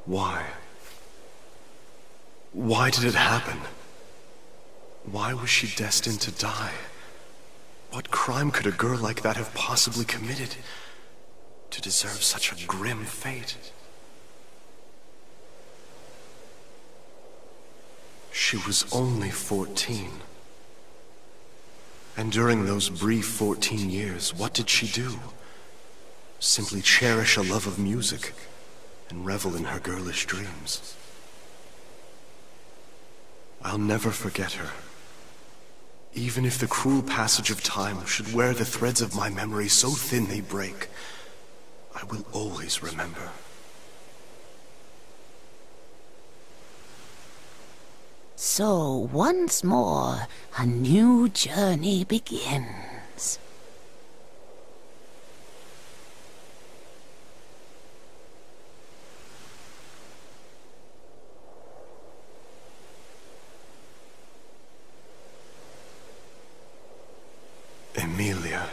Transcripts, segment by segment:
Why? Why did it happen? Why was she destined to die? What crime could a girl like that have possibly committed to deserve such a grim fate? She was only 14. And during those brief 14 years, what did she do? Simply cherish a love of music and revel in her girlish dreams. I'll never forget her. Even if the cruel passage of time should wear the threads of my memory so thin they break, I will always remember. So once more, a new journey begins. Emilia.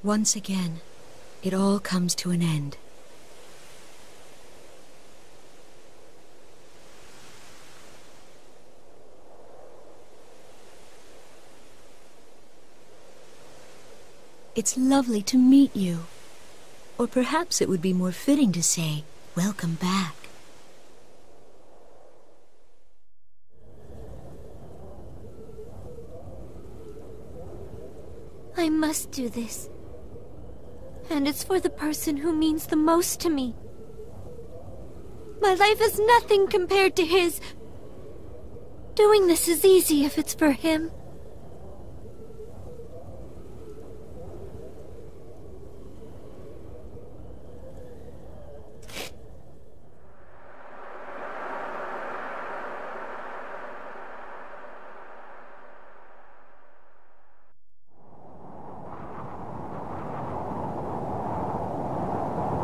Once again, it all comes to an end. It's lovely to meet you. Or perhaps it would be more fitting to say, welcome back. I must do this. And it's for the person who means the most to me. My life is nothing compared to his. Doing this is easy if it's for him.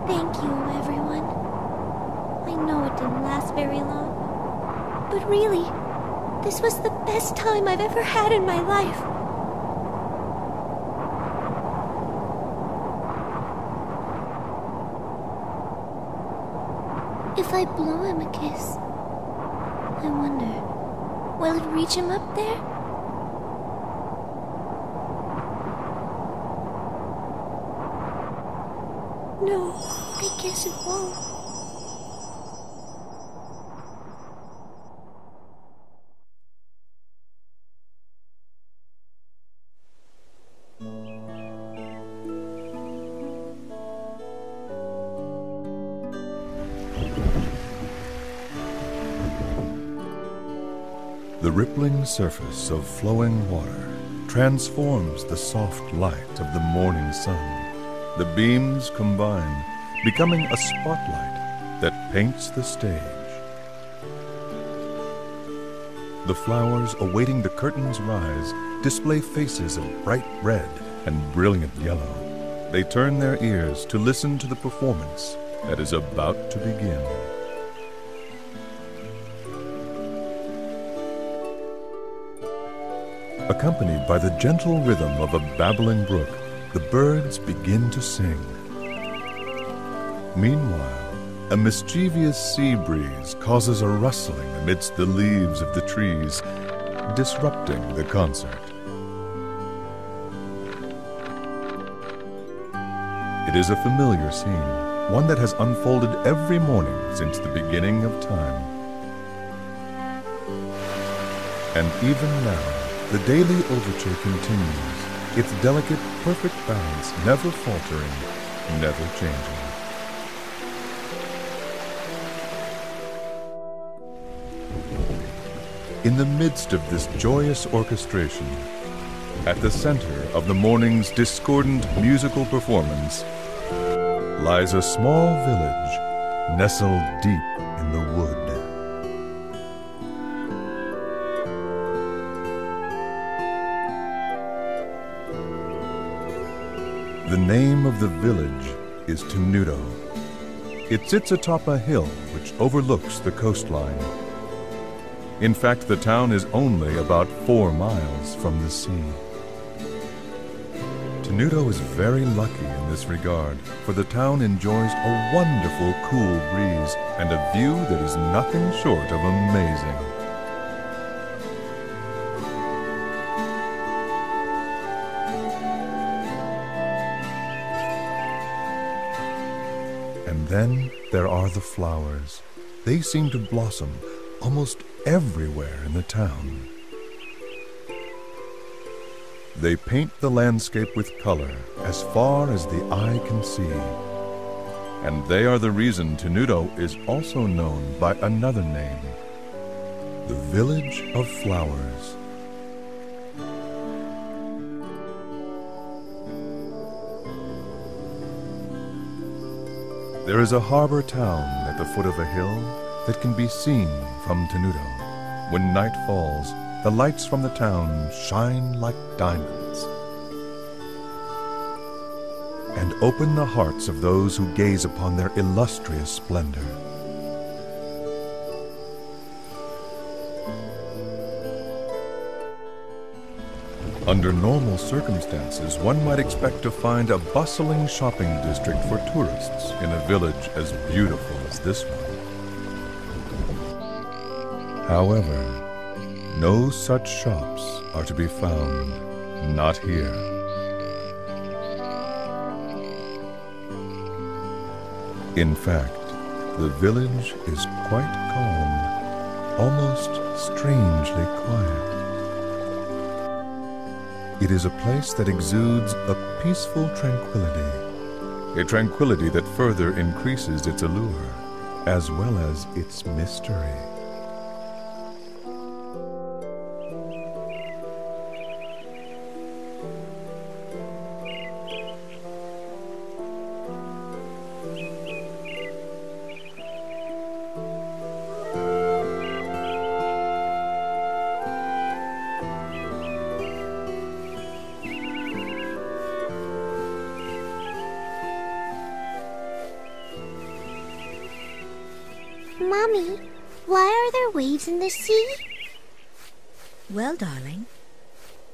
Thank you, everyone. I know it didn't last very long, but really, this was the best time I've ever had in my life. If I blow him a kiss, I wonder, will it reach him up there? No, I guess it won't. The rippling surface of flowing water transforms the soft light of the morning sun. The beams combine, becoming a spotlight that paints the stage. The flowers awaiting the curtain's rise display faces of bright red and brilliant yellow. They turn their ears to listen to the performance that is about to begin. Accompanied by the gentle rhythm of a babbling brook, the birds begin to sing. Meanwhile, a mischievous sea breeze causes a rustling amidst the leaves of the trees, disrupting the concert. It is a familiar scene, one that has unfolded every morning since the beginning of time. And even now, the daily overture continues, its delicate, perfect balance never faltering, never changing. In the midst of this joyous orchestration, at the center of the morning's discordant musical performance, lies a small village nestled deep in the wood. The name of the village is Tenuto. It sits atop a hill which overlooks the coastline. In fact, the town is only about 4 miles from the sea. Tenuto is very lucky in this regard, for the town enjoys a wonderful cool breeze and a view that is nothing short of amazing. And then there are the flowers. They seem to blossom almost everywhere in the town. They paint the landscape with color as far as the eye can see. And they are the reason Tenuto is also known by another name, the Village of Flowers. There is a harbor town at the foot of a hill that can be seen from Tenuto. When night falls, the lights from the town shine like diamonds and open the hearts of those who gaze upon their illustrious splendor. Under normal circumstances, one might expect to find a bustling shopping district for tourists in a village as beautiful as this one. However, no such shops are to be found, not here. In fact, the village is quite calm, almost strangely quiet. It is a place that exudes a peaceful tranquility, a tranquility that further increases its allure, as well as its mystery. Mommy, why are there waves in the sea? Well, darling,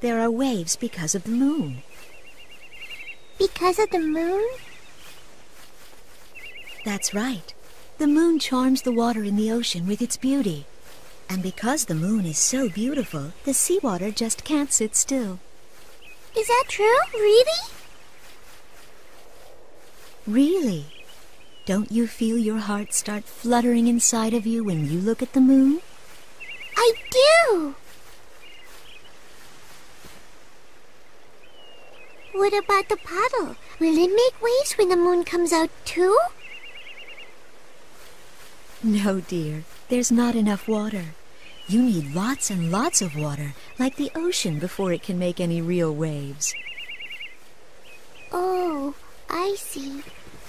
there are waves because of the moon. Because of the moon? That's right. The moon charms the water in the ocean with its beauty. And because the moon is so beautiful, the seawater just can't sit still. Is that true? Really? Really? Don't you feel your heart start fluttering inside of you when you look at the moon? I do! What about the puddle? Will it make waves when the moon comes out too? No, dear. There's not enough water. You need lots and lots of water, like the ocean, before it can make any real waves. Oh, I see.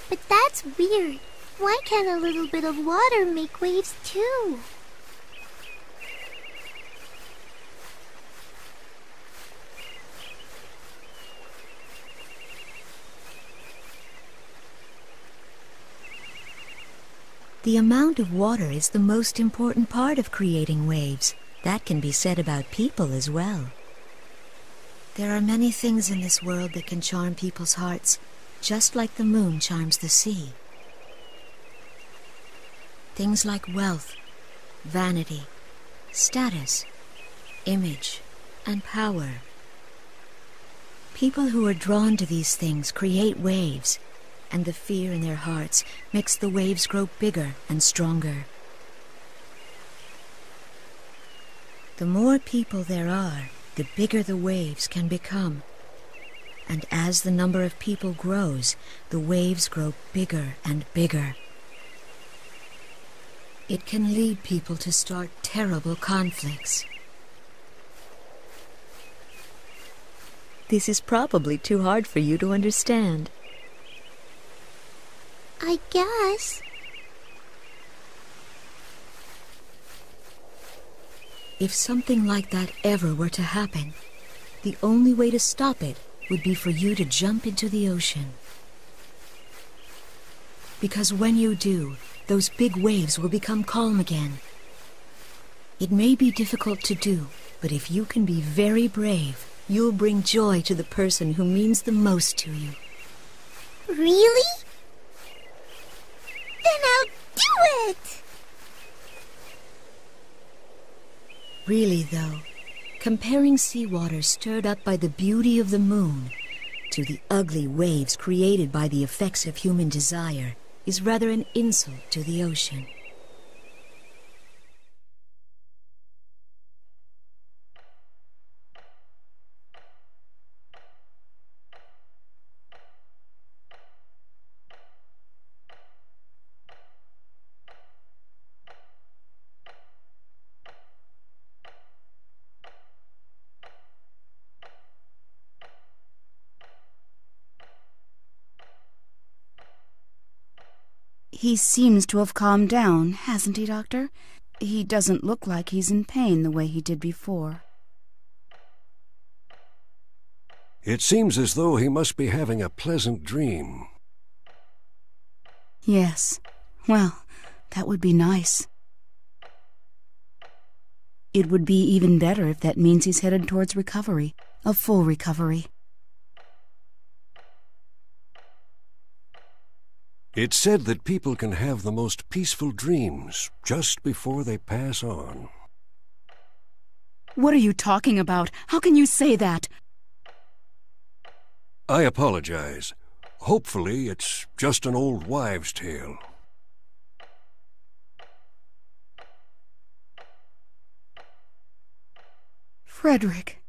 But that's weird. Why can't a little bit of water make waves too? The amount of water is the most important part of creating waves. That can be said about people as well. There are many things in this world that can charm people's hearts, just like the moon charms the sea. Things like wealth, vanity, status, image, and power. People who are drawn to these things create waves, and the fear in their hearts makes the waves grow bigger and stronger. The more people there are, the bigger the waves can become. And as the number of people grows, the waves grow bigger and bigger. It can lead people to start terrible conflicts. This is probably too hard for you to understand. I guess. If something like that ever were to happen, the only way to stop it would be for you to jump into the ocean. Because when you do, those big waves will become calm again. It may be difficult to do, but if you can be very brave, you'll bring joy to the person who means the most to you. Really? Then I'll do it! Really, though, comparing seawater stirred up by the beauty of the moon to the ugly waves created by the effects of human desire is rather an insult to the ocean. He seems to have calmed down, hasn't he, Doctor? He doesn't look like he's in pain the way he did before. It seems as though he must be having a pleasant dream. Yes. Well, that would be nice. It would be even better if that means he's headed towards recovery, a full recovery. It's said that people can have the most peaceful dreams just before they pass on. What are you talking about? How can you say that? I apologize. Hopefully, it's just an old wives' tale. Frederick.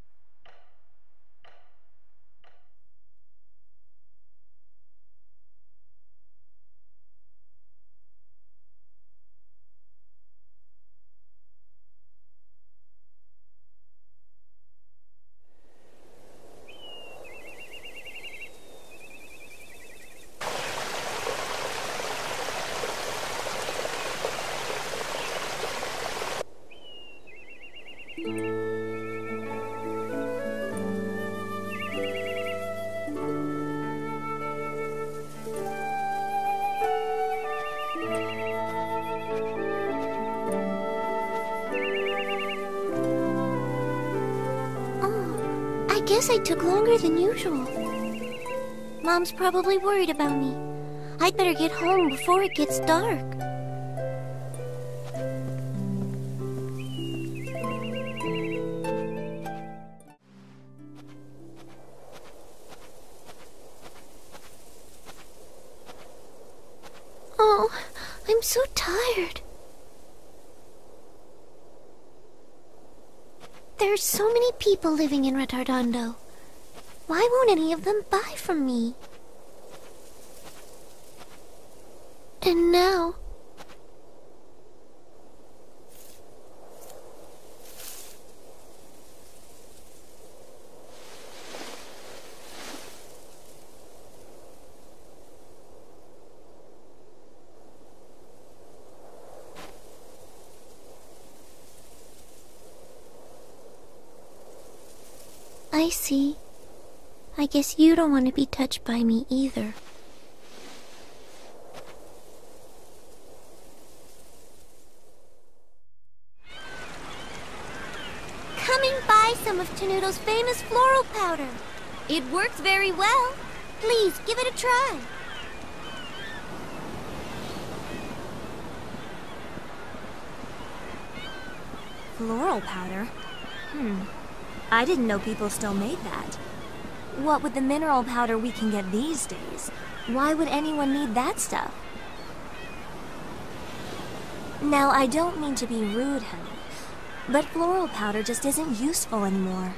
I guess I took longer than usual. Mom's probably worried about me. I'd better get home before it gets dark. Oh, I'm so tired. There's so many people living in Retardondo. Why won't any of them buy from me? And now... I see. I guess you don't want to be touched by me either. Come and buy some of Tenuto's famous floral powder. It works very well. Please, give it a try. Floral powder? I didn't know people still made that. What with the mineral powder we can get these days, why would anyone need that stuff? Now, I don't mean to be rude, honey, but floral powder just isn't useful anymore.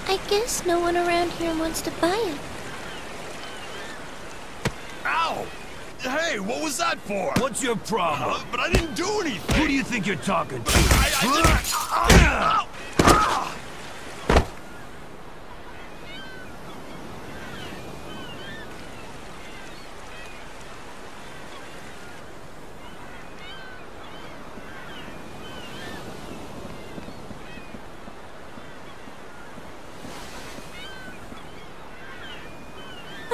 I guess no one around here wants to buy it. Ow! Hey, what was that for? What's your problem? But I didn't do anything! Who do you think you're talking to?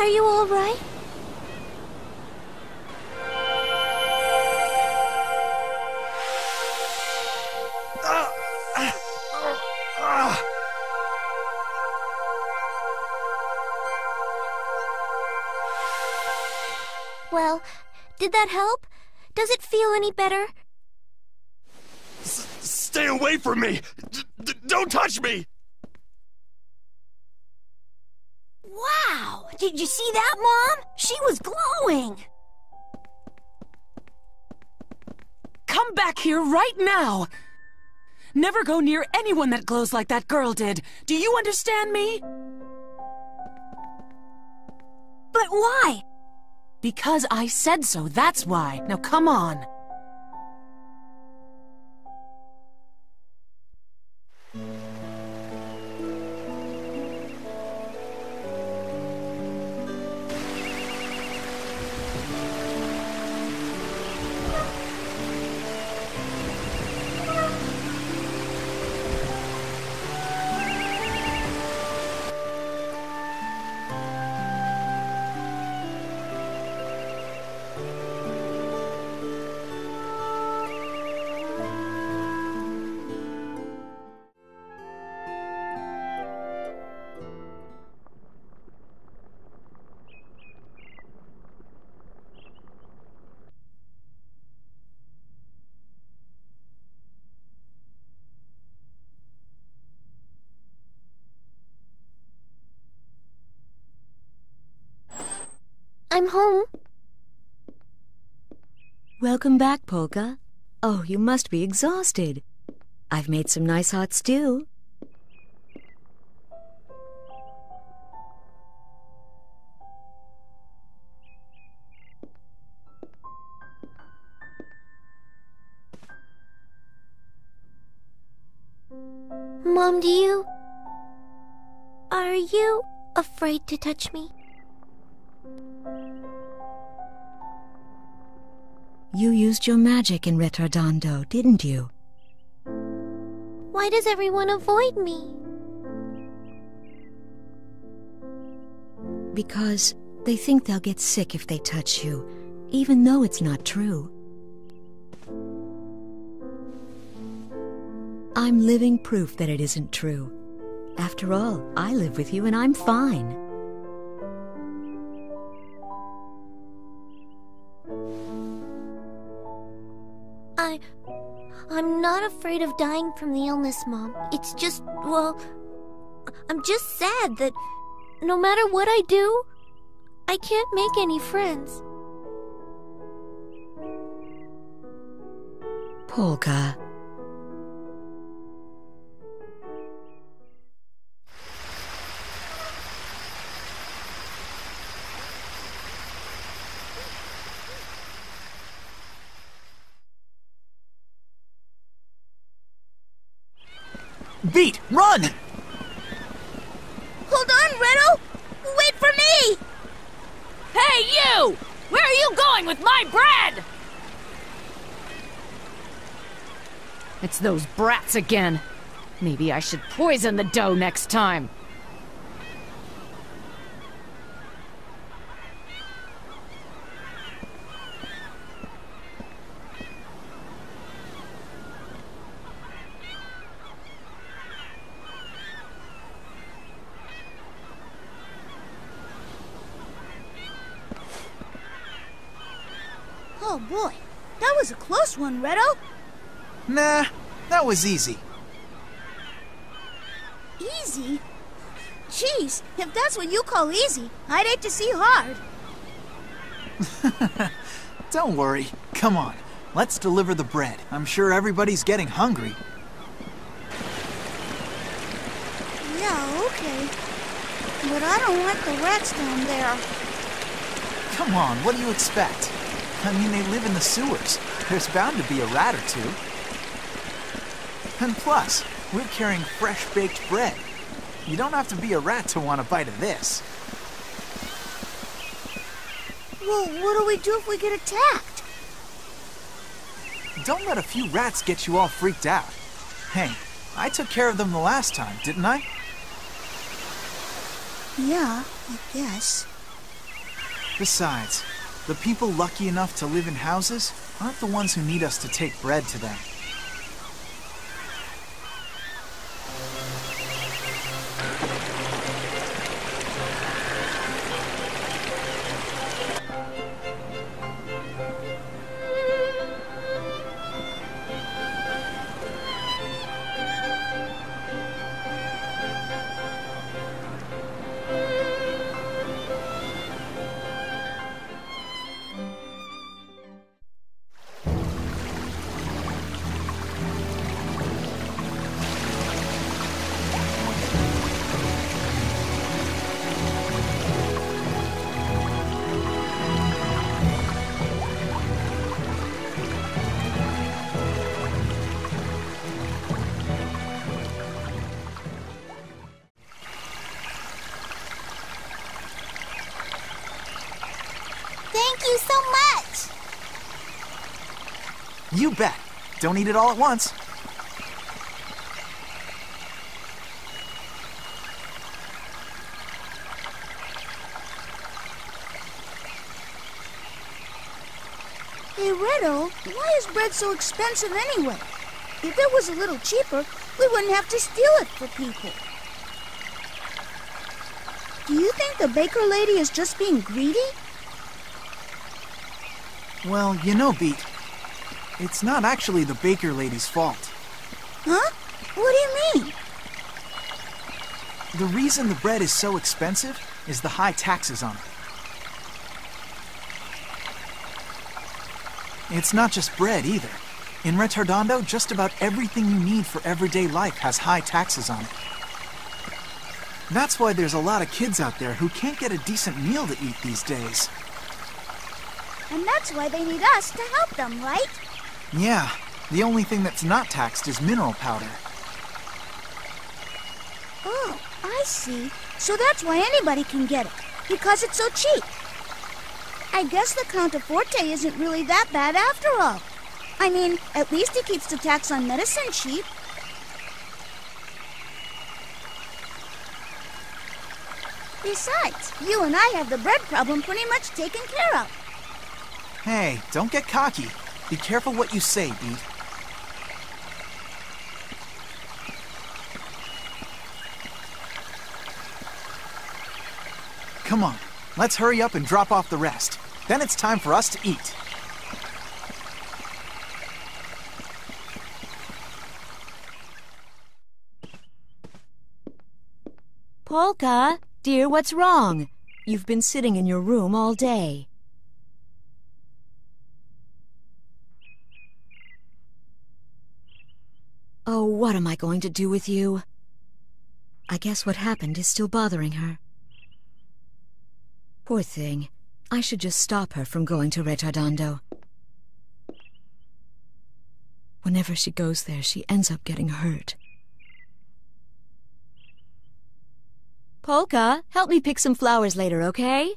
Are you all right? Well, did that help? Does it feel any better? Stay away from me! Don't touch me! Wow! Did you see that, Mom? She was glowing! Come back here right now! Never go near anyone that glows like that girl did. Do you understand me? But why? Because I said so, that's why. Now come on. I'm home. Welcome back, Polka. Oh, you must be exhausted. I've made some nice hot stew. Mom, are you afraid to touch me? You used your magic in Retardando, didn't you? Why does everyone avoid me? Because they think they'll get sick if they touch you, even though it's not true. I'm living proof that it isn't true. After all, I live with you and I'm fine. I'm not afraid of dying from the illness, Mom. It's just, well, I'm just sad that no matter what I do, I can't make any friends. Polka. Beat! Run! Hold on, Riddle! Wait for me! Hey, you! Where are you going with my bread? It's those brats again. Maybe I should poison the dough next time. Oh boy, that was a close one, Redo. Nah, that was easy. Easy? Jeez, if that's what you call easy, I'd hate to see hard. Don't worry. Come on, let's deliver the bread. I'm sure everybody's getting hungry. Yeah, okay. But I don't like the rats down there. Come on, what do you expect? I mean, they live in the sewers. There's bound to be a rat or two. And plus, we're carrying fresh-baked bread. You don't have to be a rat to want a bite of this. Well, what do we do if we get attacked? Don't let a few rats get you all freaked out. Hey, I took care of them the last time, didn't I? Yeah, I guess. Besides, the people lucky enough to live in houses aren't the ones who need us to take bread to them. Thank you so much! You bet. Don't eat it all at once. Hey, Riddle, why is bread so expensive anyway? If it was a little cheaper, we wouldn't have to steal it for people. Do you think the baker lady is just being greedy? Well, you know, Beat, it's not actually the baker lady's fault. Huh? What do you mean? The reason the bread is so expensive is the high taxes on it. It's not just bread either. In Retardondo, just about everything you need for everyday life has high taxes on it. That's why there's a lot of kids out there who can't get a decent meal to eat these days. And that's why they need us to help them, right? Yeah, the only thing that's not taxed is mineral powder. Oh, I see. So that's why anybody can get it, because it's so cheap. I guess the Count of Forte isn't really that bad after all. I mean, at least he keeps the tax on medicine cheap. Besides, you and I have the bread problem pretty much taken care of. Hey, don't get cocky. Be careful what you say, Beat. Come on, let's hurry up and drop off the rest. Then it's time for us to eat. Polka, dear, what's wrong? You've been sitting in your room all day. Oh, what am I going to do with you? I guess what happened is still bothering her. Poor thing. I should just stop her from going to Retardondo. Whenever she goes there, she ends up getting hurt. Polka, help me pick some flowers later, okay?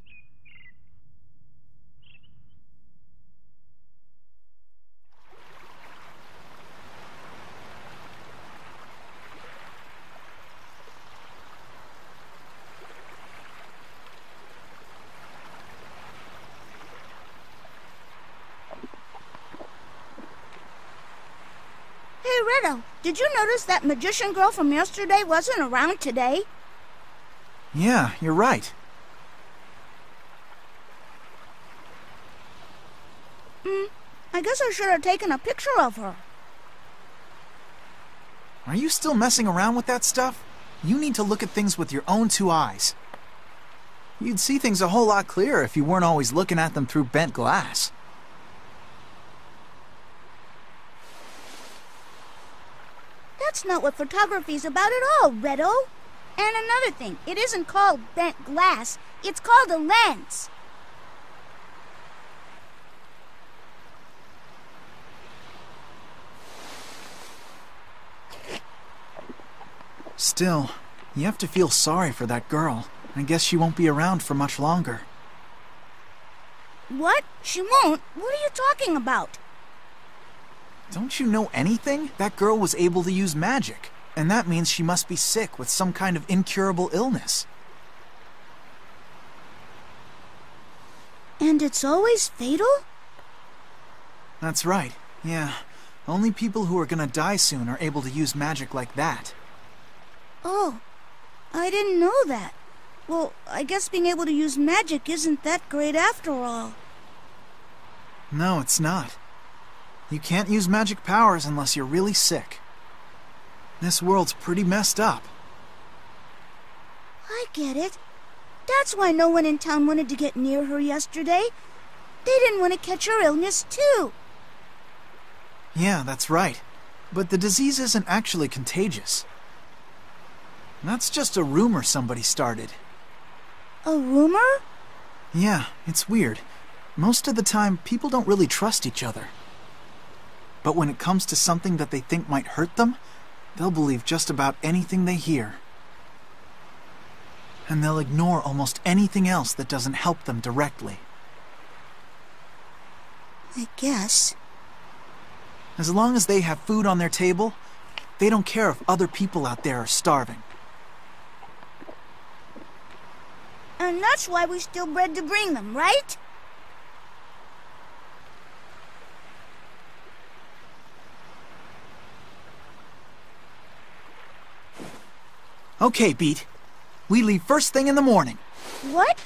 Hey, Riddle, did you notice that magician girl from yesterday wasn't around today? Yeah, you're right. I guess I should have taken a picture of her. Are you still messing around with that stuff? You need to look at things with your own two eyes. You'd see things a whole lot clearer if you weren't always looking at them through bent glass. That's not what photography's about at all, Riddle. And another thing, it isn't called bent glass, it's called a lens. Still, you have to feel sorry for that girl. I guess she won't be around for much longer. What? She won't? What are you talking about? Don't you know anything? That girl was able to use magic. And that means she must be sick with some kind of incurable illness. And it's always fatal? That's right, yeah. Only people who are gonna die soon are able to use magic like that. Oh, I didn't know that. Well, I guess being able to use magic isn't that great after all. No, it's not. You can't use magic powers unless you're really sick. This world's pretty messed up. I get it. That's why no one in town wanted to get near her yesterday. They didn't want to catch her illness, too. Yeah, that's right. But the disease isn't actually contagious. That's just a rumor somebody started. A rumor? Yeah, it's weird. Most of the time, people don't really trust each other. But when it comes to something that they think might hurt them, they'll believe just about anything they hear. And they'll ignore almost anything else that doesn't help them directly. I guess. As long as they have food on their table, they don't care if other people out there are starving. And that's why we steal bread to bring them, right? Okay, Beat. We leave first thing in the morning. What?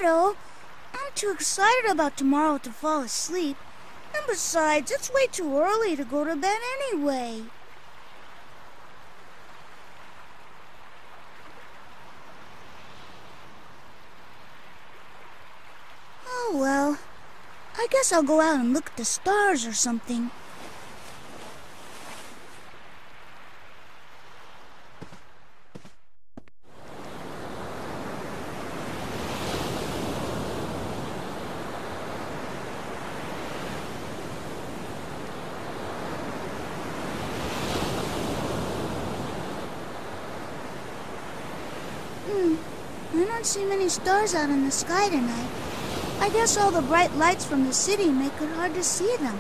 I'm too excited about tomorrow to fall asleep. And besides, it's way too early to go to bed anyway. Oh well, I guess I'll go out and look at the stars or something. I don't see many stars out in the sky tonight. I guess all the bright lights from the city make it hard to see them.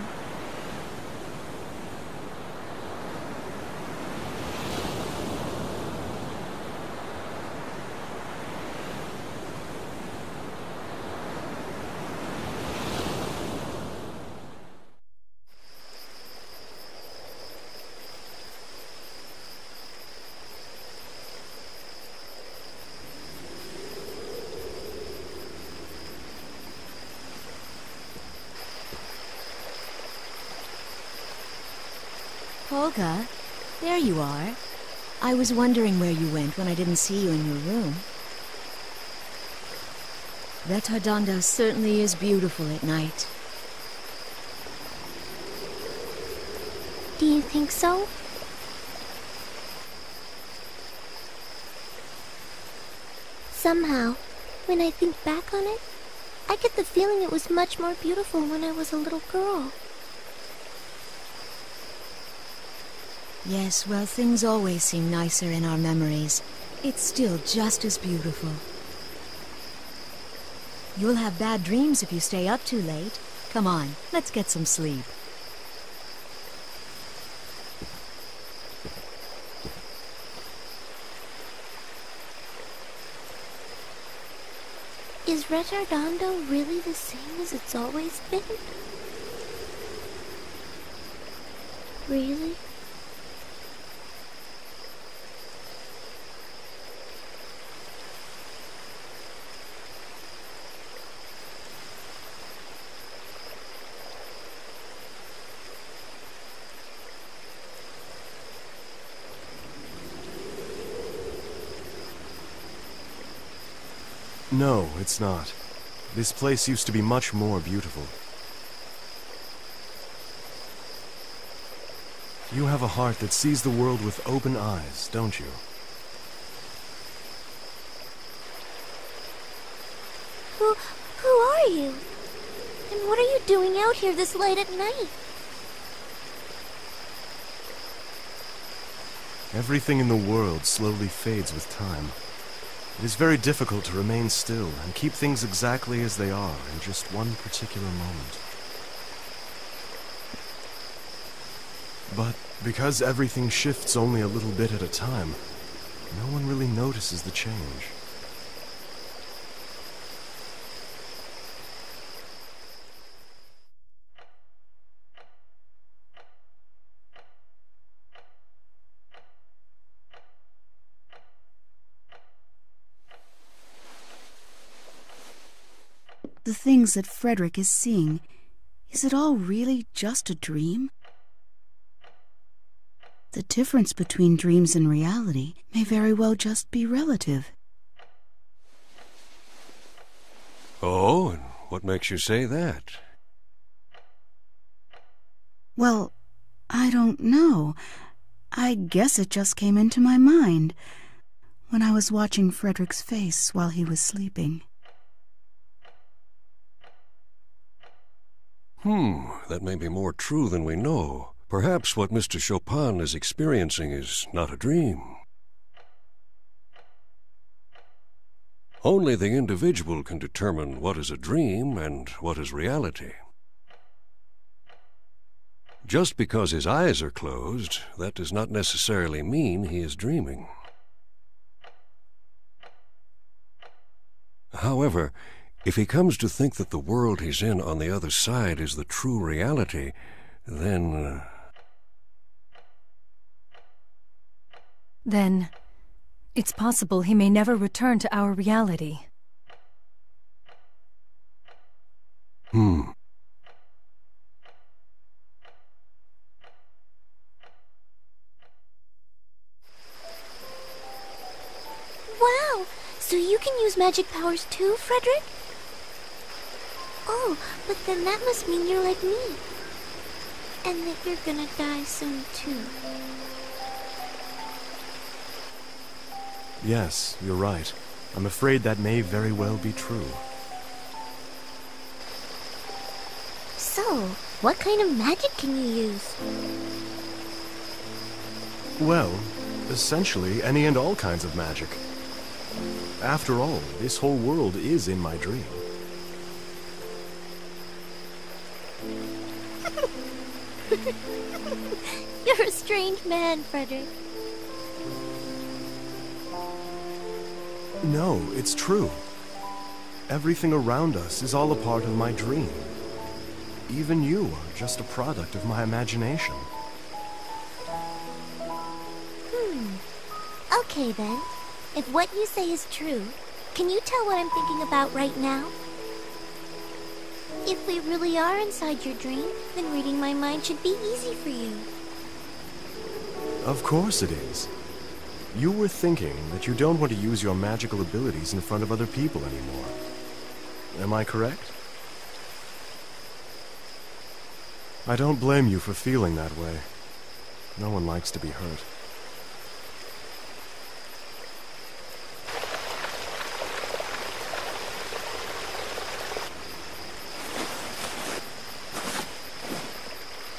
Olga, there you are. I was wondering where you went when I didn't see you in your room. Retardanda certainly is beautiful at night. Do you think so? Somehow, when I think back on it, I get the feeling it was much more beautiful when I was a little girl. Yes, well, things always seem nicer in our memories. It's still just as beautiful. You'll have bad dreams if you stay up too late. Come on, let's get some sleep. Is Retardando really the same as it's always been? Really? No, it's not. This place used to be much more beautiful. You have a heart that sees the world with open eyes, don't you? Who are you? And what are you doing out here this late at night? Everything in the world slowly fades with time. It is very difficult to remain still and keep things exactly as they are in just one particular moment. But because everything shifts only a little bit at a time, no one really notices the change. The things that Frederick is seeing, is it all really just a dream? The difference between dreams and reality may very well just be relative. Oh, and what makes you say that? Well, I don't know. I guess it just came into my mind when I was watching Frederick's face while he was sleeping. That may be more true than we know. Perhaps what Mr. Chopin is experiencing is not a dream. Only the individual can determine what is a dream and what is reality. Just because his eyes are closed, that does not necessarily mean he is dreaming. However, if he comes to think that the world he's in on the other side is the true reality, then... Then, it's possible he may never return to our reality. Wow! So you can use magic powers too, Frederick? Oh, but then that must mean you're like me. And that you're gonna die soon too. Yes, you're right. I'm afraid that may very well be true. So, what kind of magic can you use? Well, essentially any and all kinds of magic. After all, this whole world is in my dream. You're a strange man, Frederick. No, it's true. Everything around us is all a part of my dream. Even you are just a product of my imagination. Okay then. If what you say is true, can you tell what I'm thinking about right now? If we really are inside your dream, then reading my mind should be easy for you. Of course it is. You were thinking that you don't want to use your magical abilities in front of other people anymore. Am I correct? I don't blame you for feeling that way. No one likes to be hurt.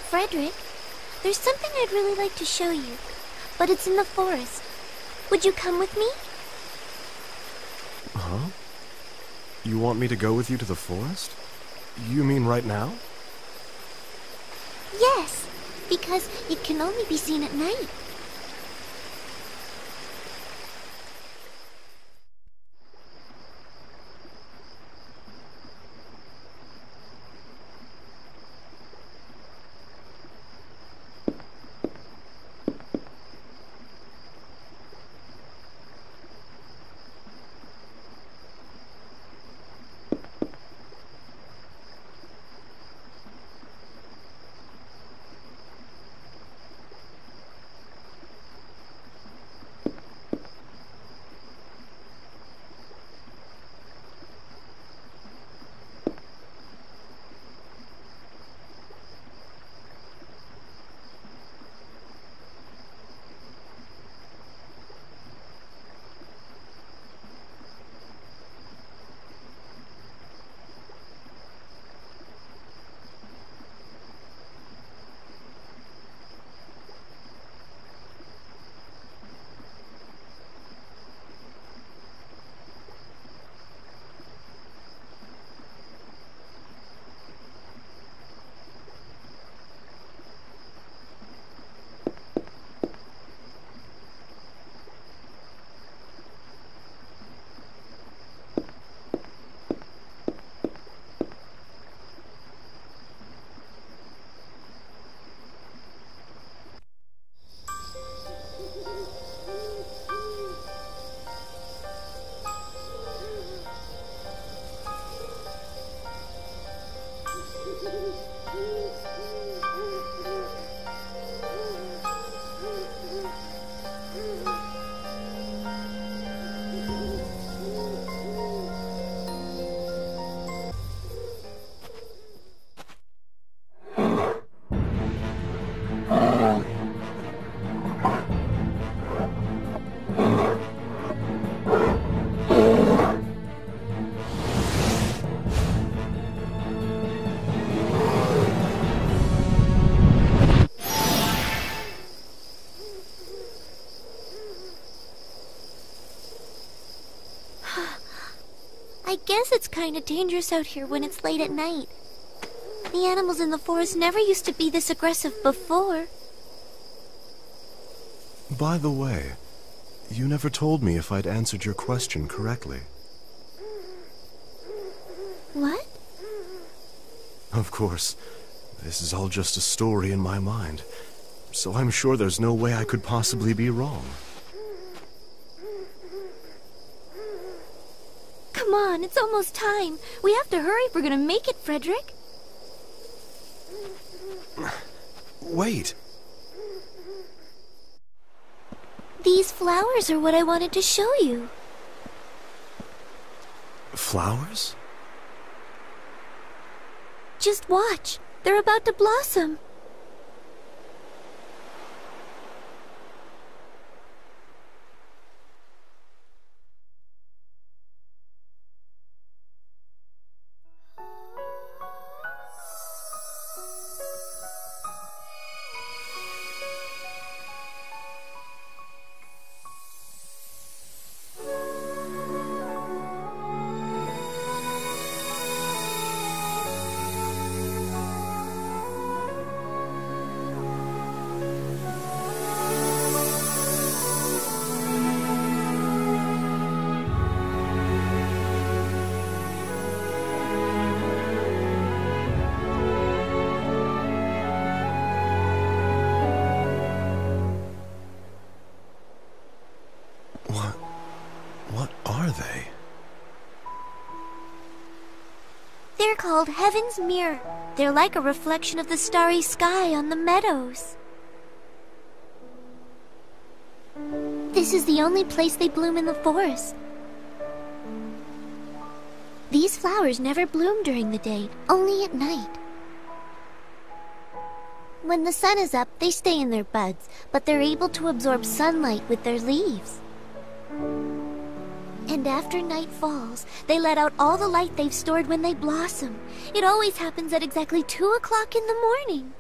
Frederick, there's something I'd really like to show you, but it's in the forest. Would you come with me? Huh? You want me to go with you to the forest? You mean right now? Yes, because it can only be seen at night. I guess it's kinda dangerous out here when it's late at night. The animals in the forest never used to be this aggressive before. By the way, you never told me if I'd answered your question correctly. What? Of course, this is all just a story in my mind, so I'm sure there's no way I could possibly be wrong. Come on, it's almost time. We have to hurry if we're gonna make it, Frederick. Wait. These flowers are what I wanted to show you. Flowers? Just watch. They're about to blossom. What are they? They're called Heaven's Mirror. They're like a reflection of the starry sky on the meadows. This is the only place they bloom in the forest. These flowers never bloom during the day, only at night. When the sun is up, they stay in their buds, but they're able to absorb sunlight with their leaves. And after night falls, they let out all the light they've stored when they blossom. It always happens at exactly 2 o'clock in the morning.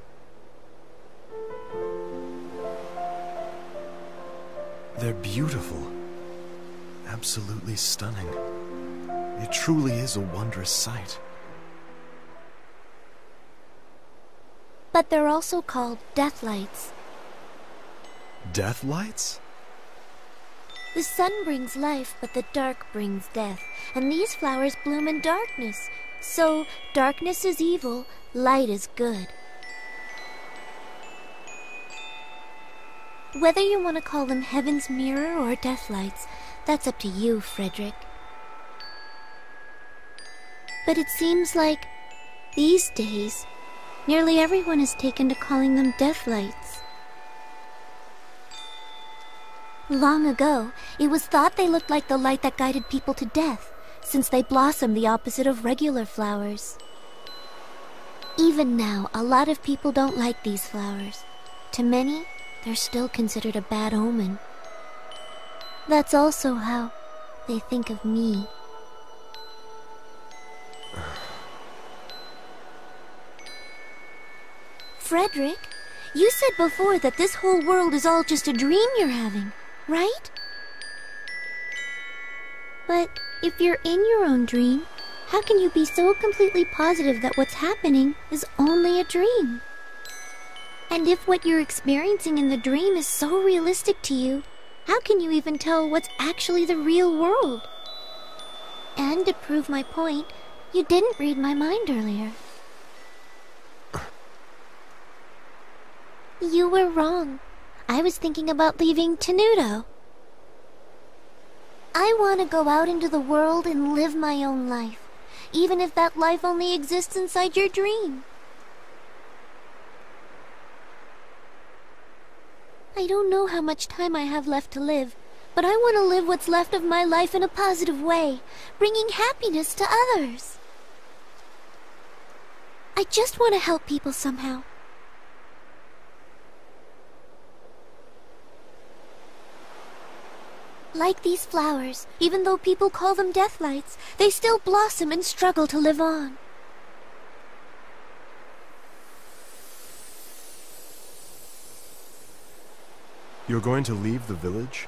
They're beautiful. Absolutely stunning. It truly is a wondrous sight. But they're also called death lights. Death lights? The sun brings life, but the dark brings death. And these flowers bloom in darkness. So, darkness is evil, light is good. Whether you want to call them heaven's mirror or death lights, that's up to you, Frederick. But it seems like, these days, nearly everyone has taken to calling them death lights. Long ago, it was thought they looked like the light that guided people to death, since they blossom the opposite of regular flowers. Even now, a lot of people don't like these flowers. To many, they're still considered a bad omen. That's also how they think of me. Frederick, you said before that this whole world is all just a dream you're having, right? But if you're in your own dream, how can you be so completely positive that what's happening is only a dream? And if what you're experiencing in the dream is so realistic to you, how can you even tell what's actually the real world? And to prove my point, you didn't read my mind earlier. You were wrong. I was thinking about leaving Tenuto. I want to go out into the world and live my own life, even if that life only exists inside your dream. I don't know how much time I have left to live, but I want to live what's left of my life in a positive way, bringing happiness to others. I just want to help people somehow. Like these flowers, even though people call them death lights, they still blossom and struggle to live on. You're going to leave the village?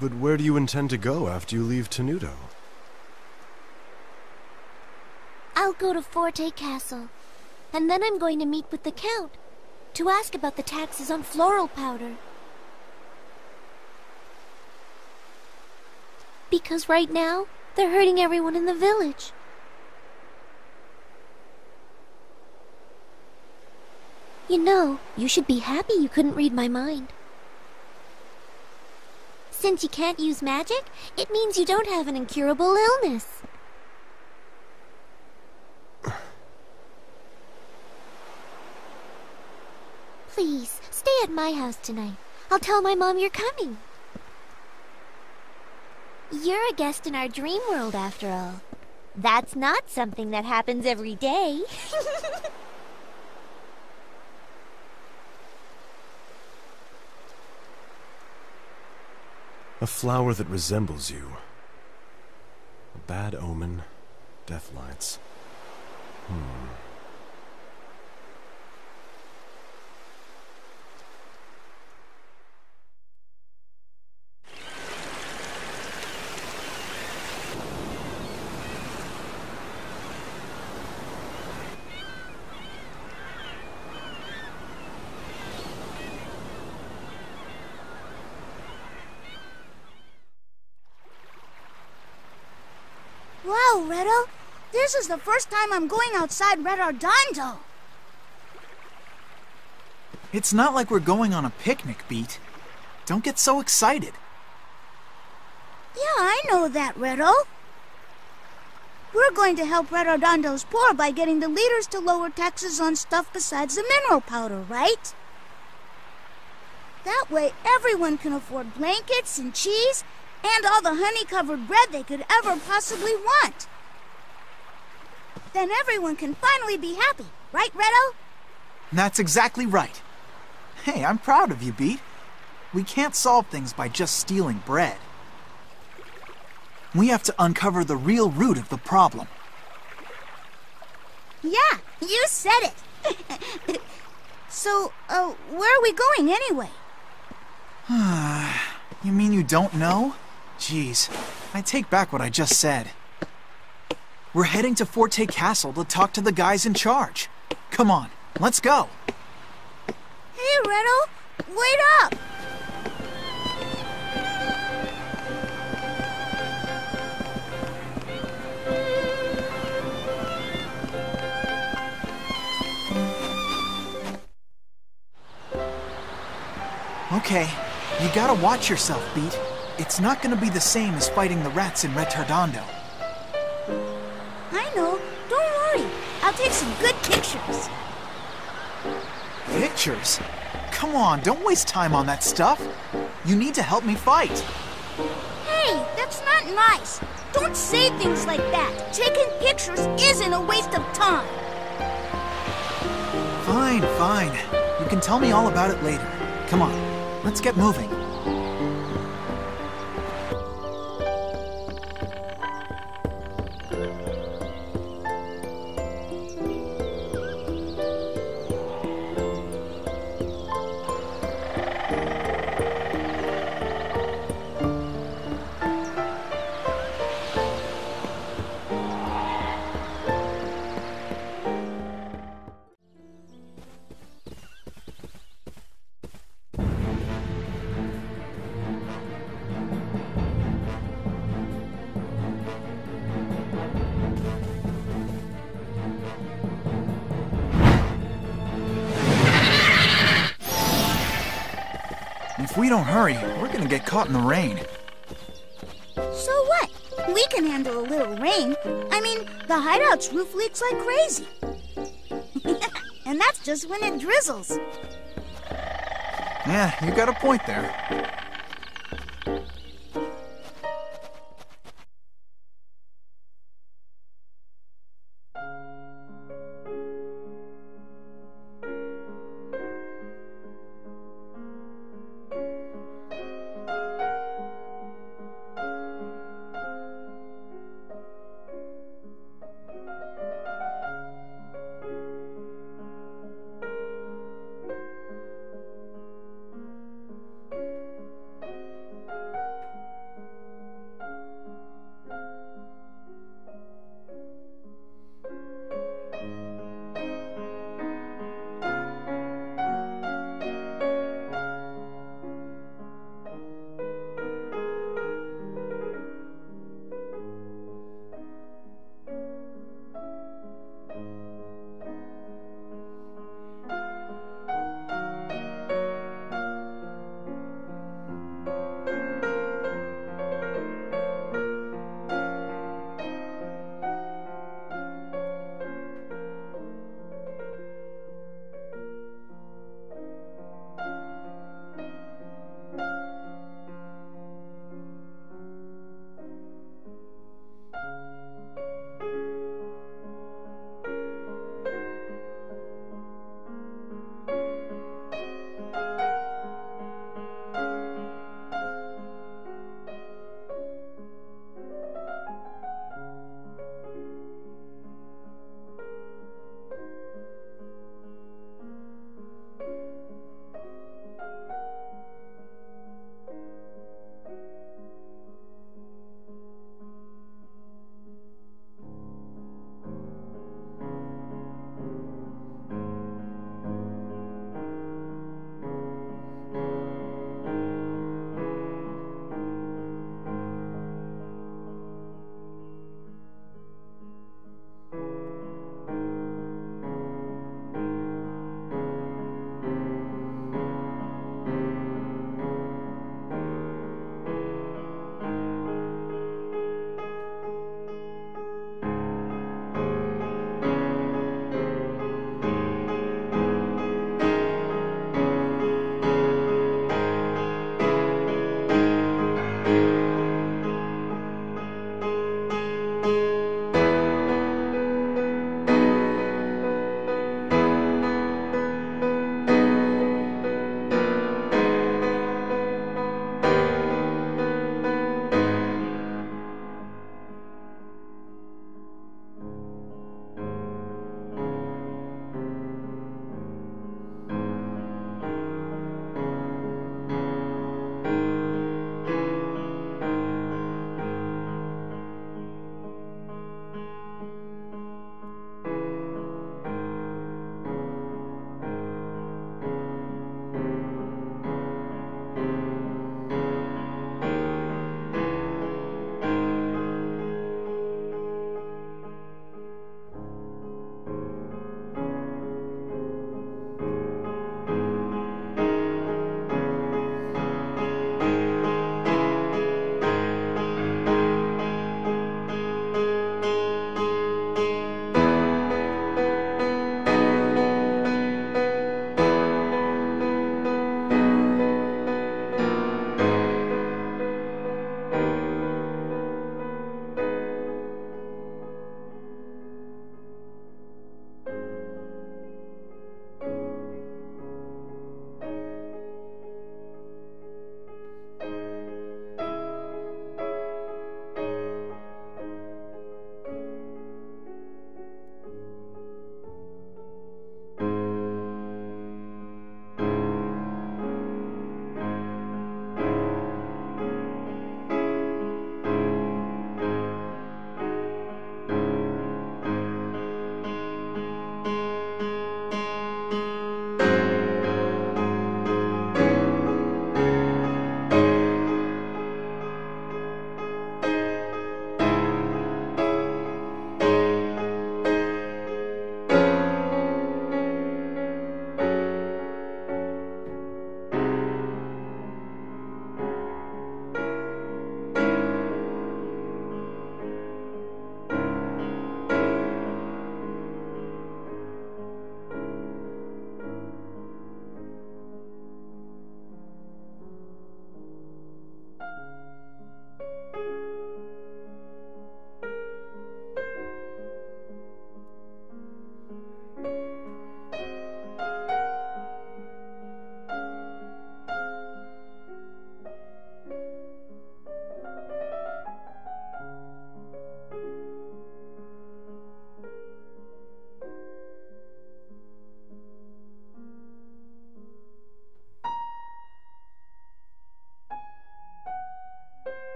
But where do you intend to go after you leave Tenuto? I'll go to Forte Castle, and then I'm going to meet with the Count to ask about the taxes on floral powder. Because right now, they're hurting everyone in the village. You know, you should be happy you couldn't read my mind. Since you can't use magic, it means you don't have an incurable illness. Please, stay at my house tonight. I'll tell my mom you're coming. You're a guest in our dream world, after all. That's not something that happens every day. A flower that resembles you. A bad omen, death lights. Wow, Redo, this is the first time I'm going outside Redondo. It's not like we're going on a picnic, Beat. Don't get so excited. Yeah, I know that, Redo. We're going to help Redondo's poor by getting the leaders to lower taxes on stuff besides the mineral powder, right? That way everyone can afford blankets and cheese and all the honey-covered bread they could ever possibly want. Then everyone can finally be happy, right, Redo? That's exactly right. Hey, I'm proud of you, Beat. We can't solve things by just stealing bread. We have to uncover the real root of the problem. Yeah, you said it. So, where are we going anyway? You mean you don't know? Jeez, I take back what I just said. We're heading to Forte Castle to talk to the guys in charge. Come on, let's go. Hey, Redo, wait up! Okay, you gotta watch yourself, Beat. It's not gonna be the same as fighting the rats in Retardando. I know, don't worry. I'll take some good pictures. Pictures? Come on, don't waste time on that stuff. You need to help me fight. Hey, that's not nice. Don't say things like that. Taking pictures isn't a waste of time. Fine, fine. You can tell me all about it later. Come on, let's get moving. If we don't hurry, we're gonna get caught in the rain. So what? We can handle a little rain. I mean, the hideout's roof leaks like crazy. And that's just when it drizzles. Yeah, you got a point there.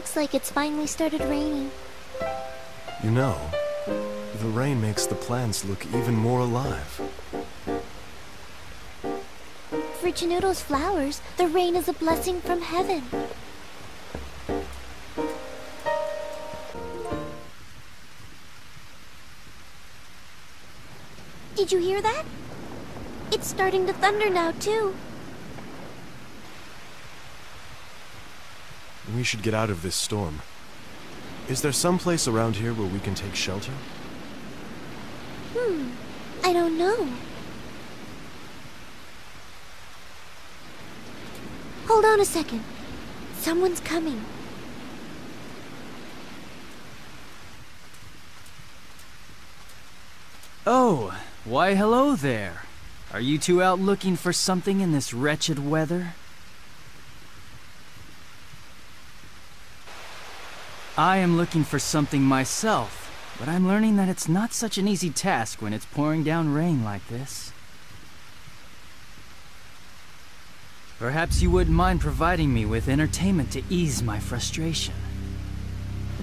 Looks like it's finally started raining. You know, the rain makes the plants look even more alive. For Chinoodle's flowers, the rain is a blessing from heaven. Did you hear that? It's starting to thunder now, too. We should get out of this storm. Is there some place around here where we can take shelter? I don't know. Hold on a second. Someone's coming. Oh, why hello there. Are you two out looking for something in this wretched weather? I am looking for something myself, but I'm learning that it's not such an easy task when it's pouring down rain like this. Perhaps you wouldn't mind providing me with entertainment to ease my frustration.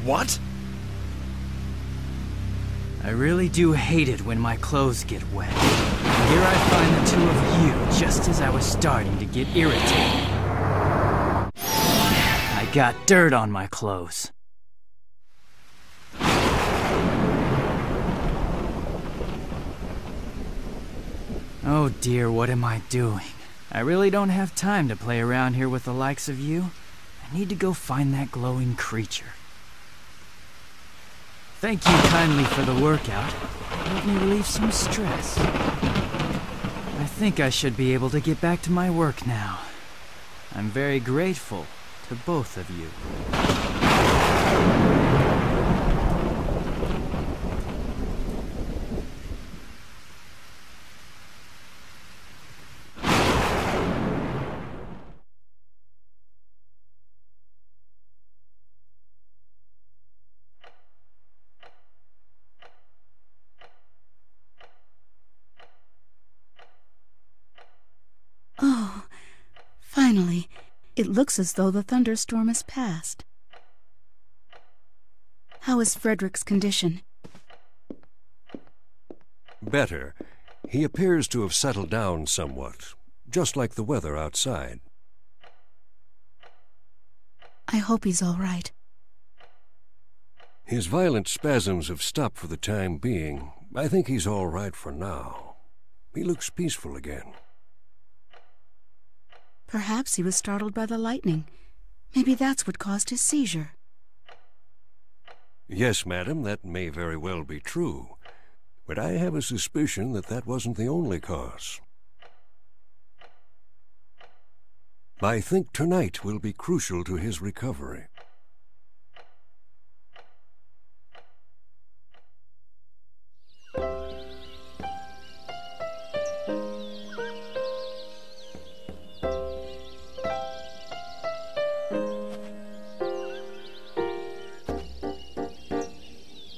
What? I really do hate it when my clothes get wet. Here I find the two of you just as I was starting to get irritated. I got dirt on my clothes. Oh dear, what am I doing? I really don't have time to play around here with the likes of you. I need to go find that glowing creature. Thank you kindly for the workout. Let me relieve some stress. I think I should be able to get back to my work now. I'm very grateful to both of you. Oh, finally. It looks as though the thunderstorm has passed. How is Frederick's condition? Better. He appears to have settled down somewhat, just like the weather outside. I hope he's all right. His violent spasms have stopped for the time being. I think he's all right for now. He looks peaceful again. Perhaps he was startled by the lightning. Maybe that's what caused his seizure. Yes, madam, that may very well be true. But I have a suspicion that that wasn't the only cause. I think tonight will be crucial to his recovery.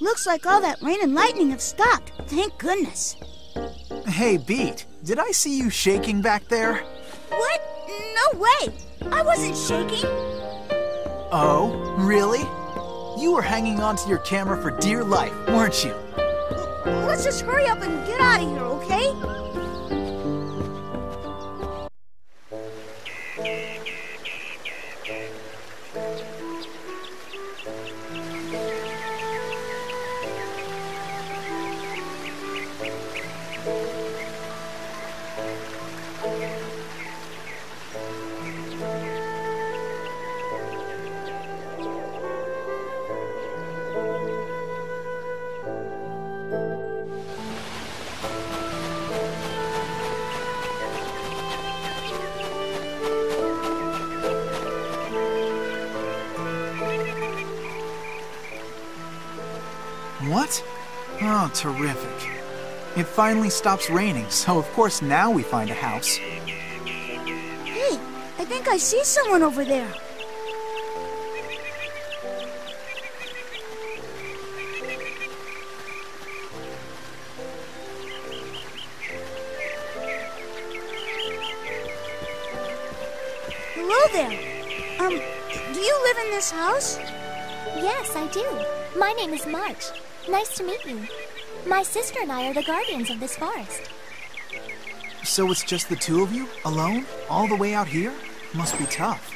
Looks like all that rain and lightning have stopped. Thank goodness. Hey, Beat, did I see you shaking back there? What? No way! I wasn't shaking. Oh, really? You were hanging onto your camera for dear life, weren't you? Let's just hurry up and get out of here, okay? What? Oh, terrific. It finally stops raining, so of course now we find a house. Hey, I think I see someone over there. Hello there. Do you live in this house? Yes, I do. My name is March. Nice to meet you. My sister and I are the guardians of this forest. So it's just the two of you, alone, all the way out here? Must be tough.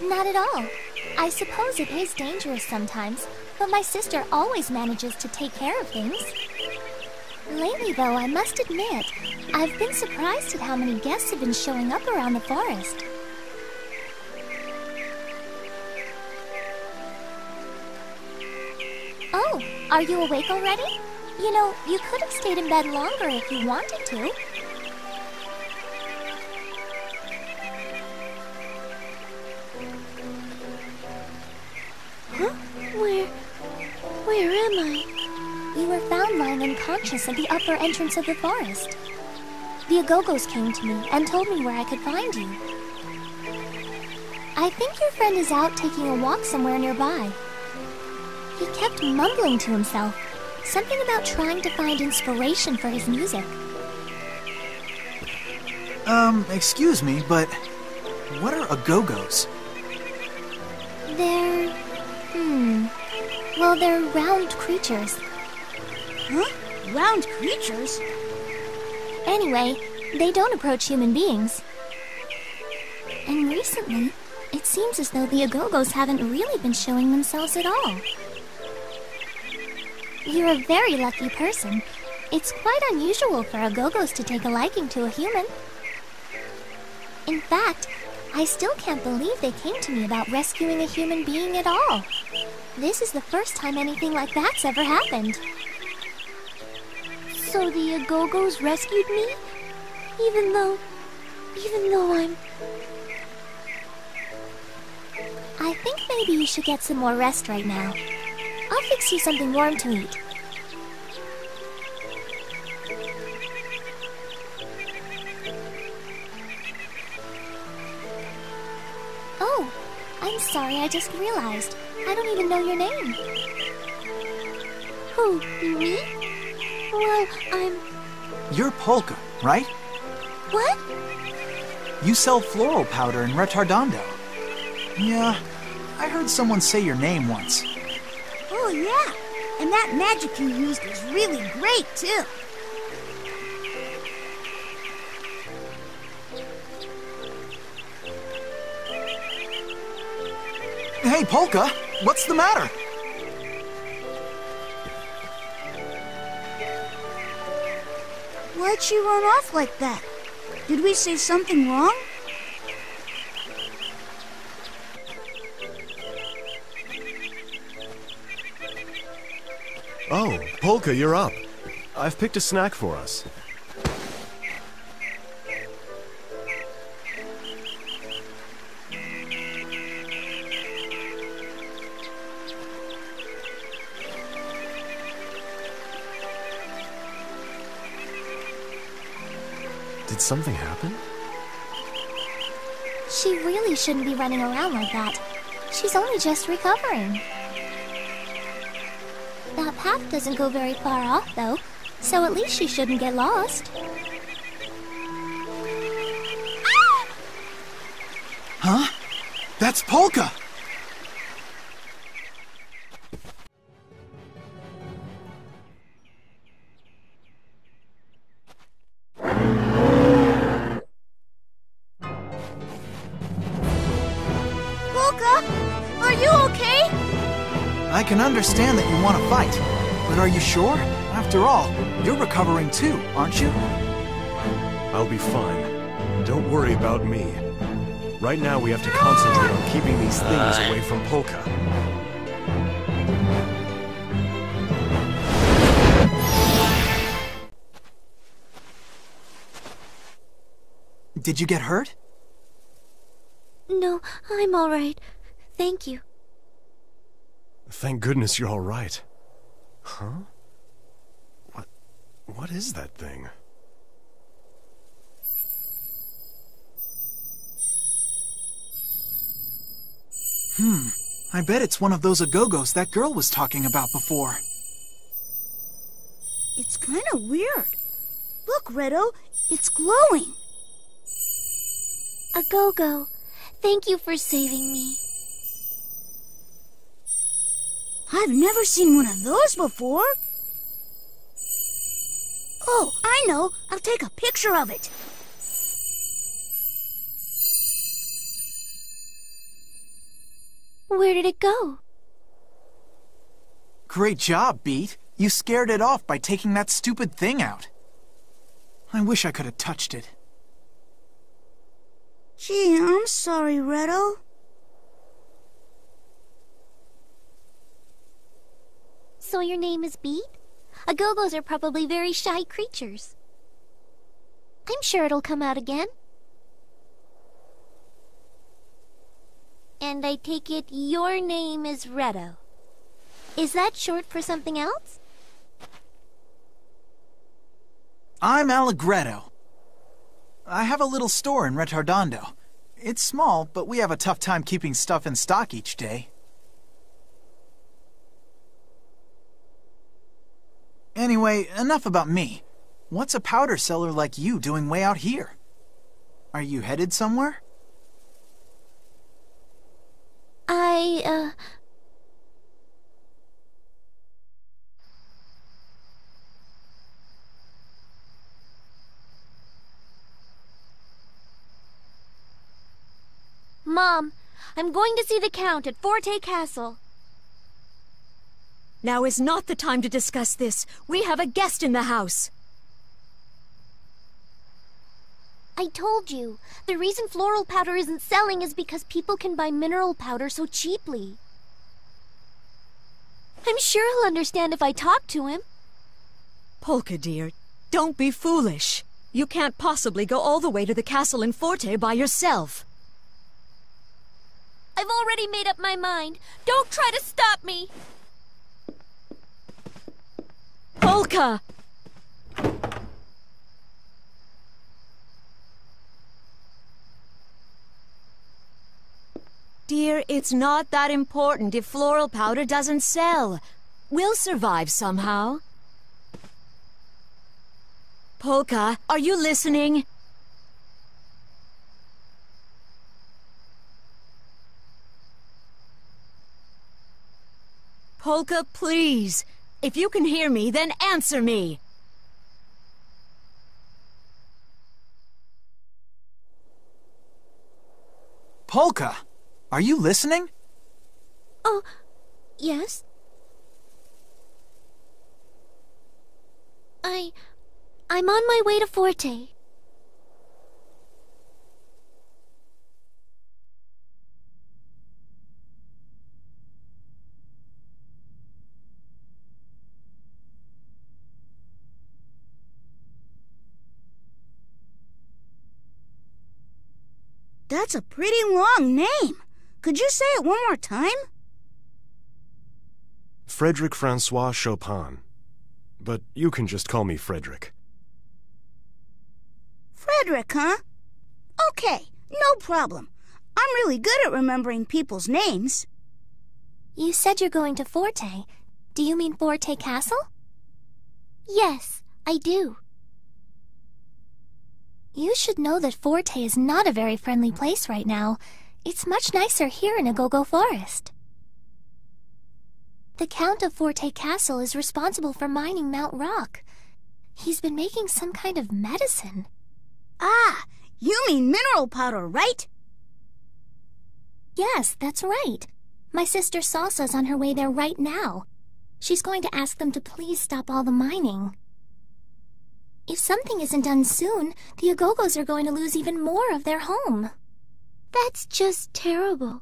Not at all. I suppose it is dangerous sometimes, but my sister always manages to take care of things. Lately, though, I must admit, I've been surprised at how many guests have been showing up around the forest. Oh, are you awake already? You know, you could have stayed in bed longer if you wanted to. Huh? Where am I? You were found lying unconscious at the upper entrance of the forest. The Agogos came to me and told me where I could find you. I think your friend is out taking a walk somewhere nearby. He kept mumbling to himself, something about trying to find inspiration for his music. Excuse me, but what are Agogos? Well, they're round creatures. Huh? Round creatures? Anyway, they don't approach human beings. And recently, it seems as though the Agogos haven't really been showing themselves at all. You're a very lucky person. It's quite unusual for Agogos to take a liking to a human. In fact, I still can't believe they came to me about rescuing a human being at all. This is the first time anything like that's ever happened. So the Agogos rescued me? Even though I'm... I think maybe you should get some more rest right now. I'll fix you something warm to eat. Oh, I'm sorry, I just realized. I don't even know your name. Who, me? Well, You're Polka, right? What? You sell floral powder in Retardando. Yeah, I heard someone say your name once. Oh, yeah. And that magic you used was really great, too. Hey, Polka, what's the matter? Why'd she run off like that? Did we say something wrong? Oh, Polka, you're up. I've picked a snack for us. Did something happen? She really shouldn't be running around like that. She's only just recovering. That path doesn't go very far off, though, so at least she shouldn't get lost. Huh? That's Polka! I can understand that you want to fight, but are you sure? After all, you're recovering too, aren't you? I'll be fine. Don't worry about me. Right now we have to concentrate on keeping these things away from Polka. Did you get hurt? No, I'm all right. Thank you. Thank goodness you're all right. Huh? What is that thing? I bet it's one of those Agogos that girl was talking about before. It's kind of weird. Look, Redo, it's glowing. Agogo. Thank you for saving me. I've never seen one of those before. Oh, I know. I'll take a picture of it. Where did it go? Great job, Beat. You scared it off by taking that stupid thing out. I wish I could have touched it. Gee, I'm sorry, Redo. So your name is Beat? Agogos are probably very shy creatures. I'm sure it'll come out again. And I take it your name is Redo. Is that short for something else? I'm Allegretto. I have a little store in Retardando. It's small, but we have a tough time keeping stuff in stock each day. Anyway, enough about me. What's a powder seller like you doing way out here? Are you headed somewhere? Mom, I'm going to see the Count at Forte Castle. Now is not the time to discuss this. We have a guest in the house. I told you, the reason floral powder isn't selling is because people can buy mineral powder so cheaply. I'm sure he'll understand if I talk to him. Polka, dear, don't be foolish. You can't possibly go all the way to the castle in Forte by yourself. I've already made up my mind. Don't try to stop me! Polka! Dear, it's not that important if floral powder doesn't sell. We'll survive somehow. Polka, are you listening? Polka, please. If you can hear me, then answer me. Polka, are you listening? Oh, yes? I'm on my way to Forte. That's a pretty long name. Could you say it one more time? Frederick Francois Chopin. But you can just call me Frederick. Frederick, huh? Okay, no problem. I'm really good at remembering people's names. You said you're going to Forte. Do you mean Forte Castle? Yes, I do. You should know that Forte is not a very friendly place right now. It's much nicer here in Agogo Forest. The Count of Forte Castle is responsible for mining Mount Rock. He's been making some kind of medicine. Ah, you mean mineral powder, right? Yes, that's right. My sister Salsa's on her way there right now. She's going to ask them to please stop all the mining. If something isn't done soon, the Agogos are going to lose even more of their home. That's just terrible.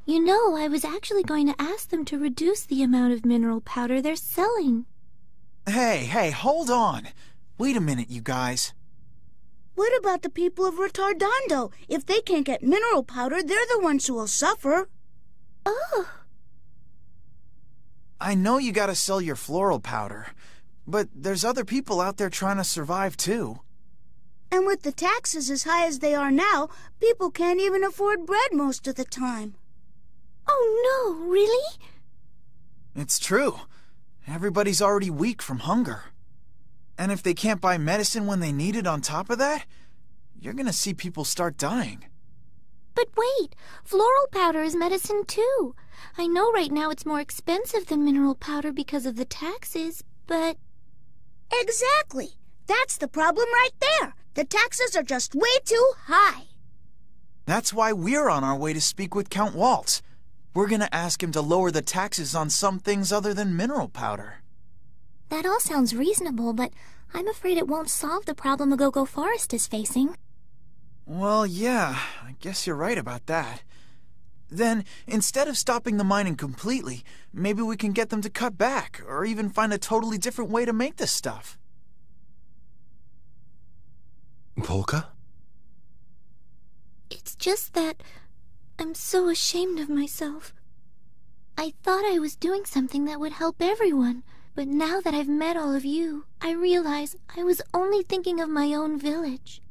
You know, I was actually going to ask them to reduce the amount of mineral powder they're selling. Hey, hold on. Wait a minute, you guys. What about the people of Retardando? If they can't get mineral powder, they're the ones who will suffer. Oh. I know you gotta sell your floral powder, but there's other people out there trying to survive too. And with the taxes as high as they are now, people can't even afford bread most of the time. Oh no, really? It's true. Everybody's already weak from hunger. And if they can't buy medicine when they need it on top of that, you're gonna see people start dying. But wait, floral powder is medicine too. I know right now it's more expensive than mineral powder because of the taxes, but... Exactly. That's the problem right there. The taxes are just way too high. That's why we're on our way to speak with Count Waltz. We're gonna ask him to lower the taxes on some things other than mineral powder. That all sounds reasonable, but I'm afraid it won't solve the problem a Go-Go Forest is facing. Well, yeah, I guess you're right about that. Then, instead of stopping the mining completely, maybe we can get them to cut back, or even find a totally different way to make this stuff. Polka? It's just that I'm so ashamed of myself. I thought I was doing something that would help everyone, but now that I've met all of you, I realize I was only thinking of my own village.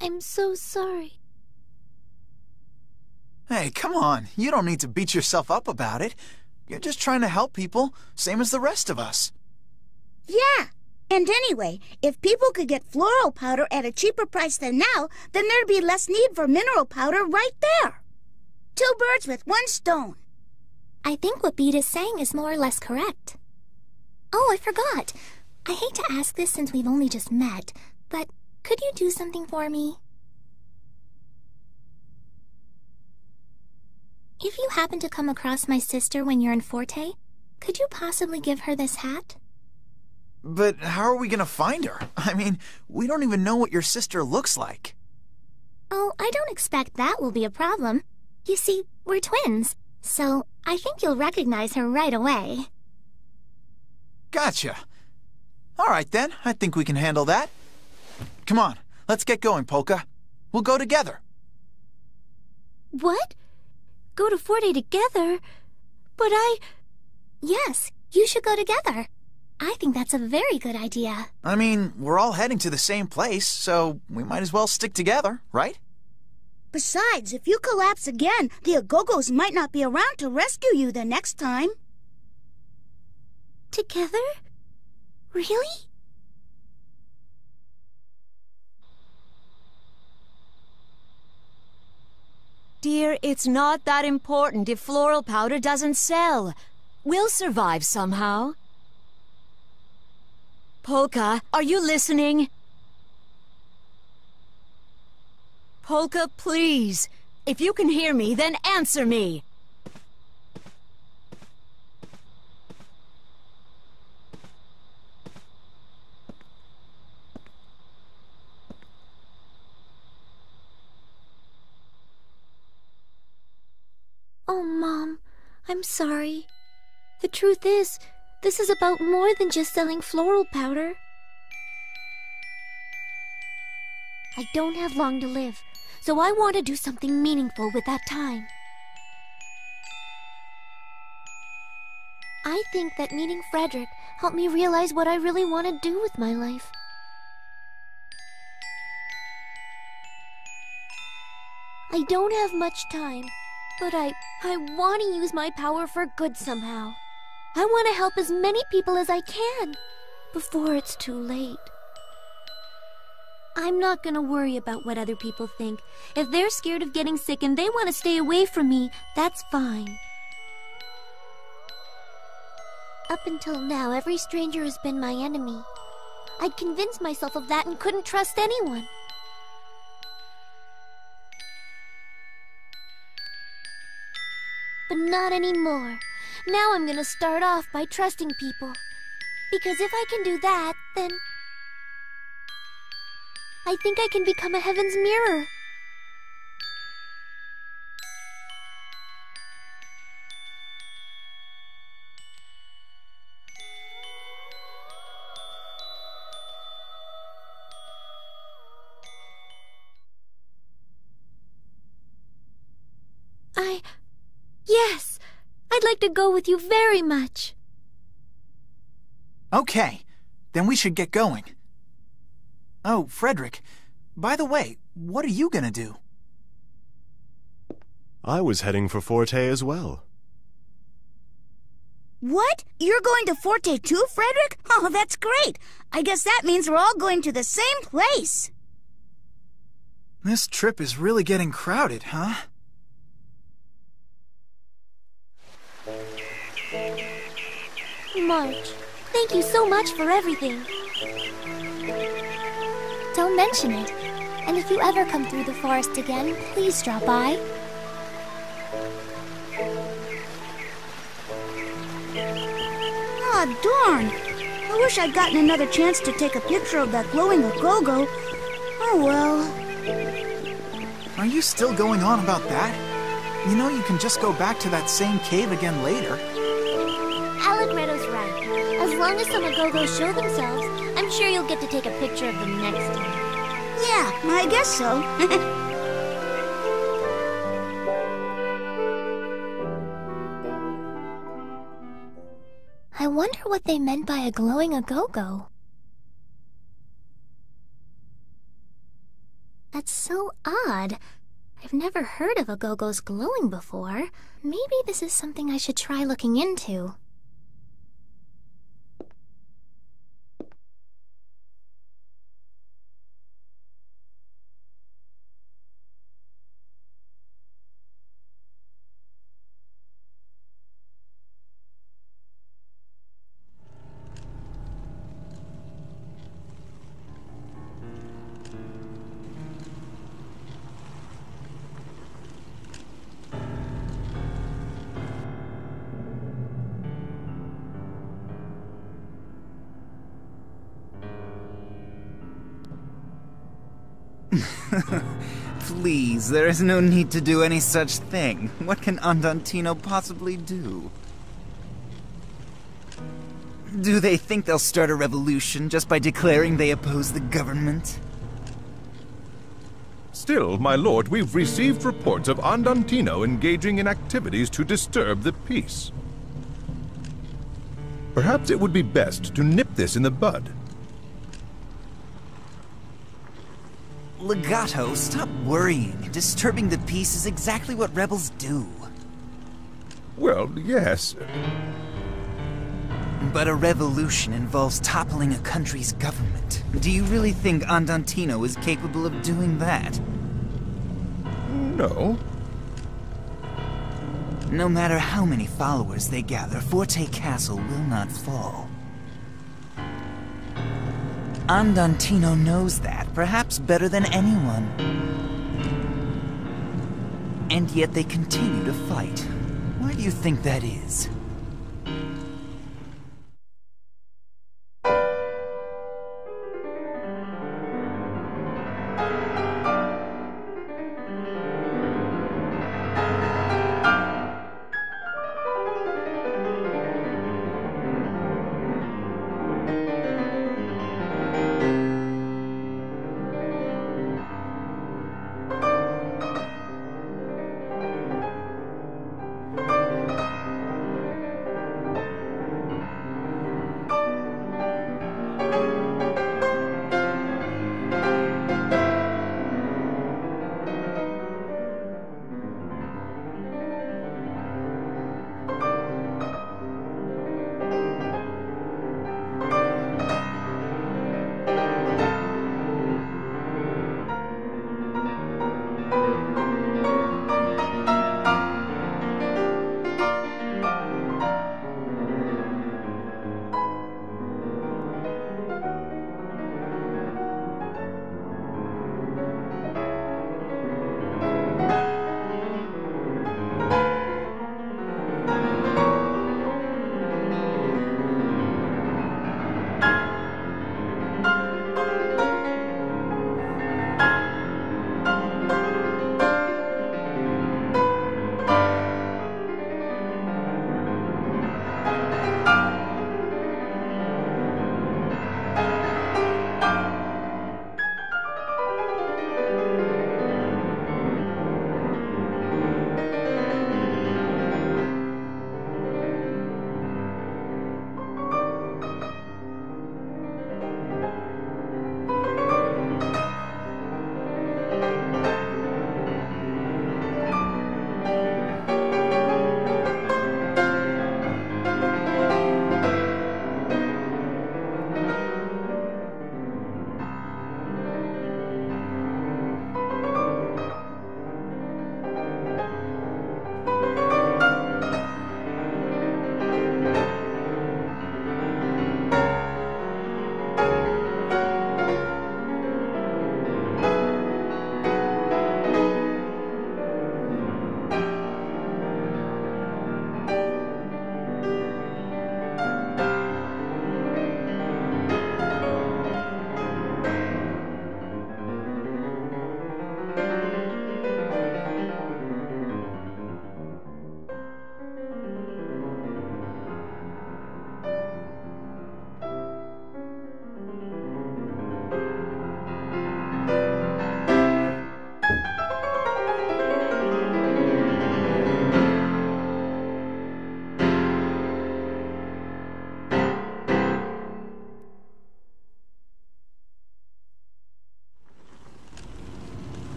I'm so sorry. Hey, come on. You don't need to beat yourself up about it. You're just trying to help people, same as the rest of us. Yeah. And anyway, if people could get floral powder at a cheaper price than now, then there'd be less need for mineral powder right there. 2 birds with 1 stone. I think what Beat is saying is more or less correct. Oh, I forgot. I hate to ask this since we've only just met, but could you do something for me? If you happen to come across my sister when you're in Forte, could you possibly give her this hat? But how are we gonna find her? I mean, we don't even know what your sister looks like. Oh, I don't expect that will be a problem. You see, we're twins, so I think you'll recognize her right away. Gotcha. All right then, I think we can handle that. Come on, let's get going, Polka. We'll go together. What? Go to Forte together? But Yes, you should go together. I think that's a very good idea. I mean, we're all heading to the same place, so we might as well stick together, right? Besides, if you collapse again, the Agogos might not be around to rescue you the next time. Together? Really? Dear, it's not that important if floral powder doesn't sell. We'll survive somehow. Polka, are you listening? Polka, please. If you can hear me, then answer me. Oh, Mom, I'm sorry. The truth is, this is about more than just selling floral powder. I don't have long to live, so I want to do something meaningful with that time. I think that meeting Frederick helped me realize what I really want to do with my life. I don't have much time, but I want to use my power for good somehow. I want to help as many people as I can, before it's too late. I'm not gonna worry about what other people think. If they're scared of getting sick and they want to stay away from me, that's fine. Up until now, every stranger has been my enemy. I'd convinced myself of that and couldn't trust anyone. But not anymore. Now I'm gonna start off by trusting people. Because if I can do that, then I think I can become a heaven's mirror. Yes! I'd like to go with you very much. Okay, then we should get going. Oh, Frederick, by the way, what are you gonna do? I was heading for Forte as well. What? You're going to Forte too, Frederick? Oh, that's great. I guess that means we're all going to the same place. This trip is really getting crowded, huh? March, thank you so much for everything. Don't mention it. And if you ever come through the forest again, please drop by. Ah, darn. I wish I'd gotten another chance to take a picture of that glowing go-go. Oh well. Are you still going on about that? You know you can just go back to that same cave again later. Allegretto's right. As long as some go-gos show themselves, I'm sure you'll get to take a picture of them next time. Yeah, I guess so. I wonder what they meant by a glowing go-go. That's so odd. I've never heard of go-gos glowing before. Maybe this is something I should try looking into. Please, there is no need to do any such thing. What can Andantino possibly do? Do they think they'll start a revolution just by declaring they oppose the government? Still, my lord, we've received reports of Andantino engaging in activities to disturb the peace. Perhaps it would be best to nip this in the bud. Legato, stop worrying. Disturbing the peace is exactly what rebels do. Well, yes. But a revolution involves toppling a country's government. Do you really think Andantino is capable of doing that? No. No matter how many followers they gather, Forte Castle will not fall. Andantino knows that, perhaps better than anyone. And yet they continue to fight. Why do you think that is?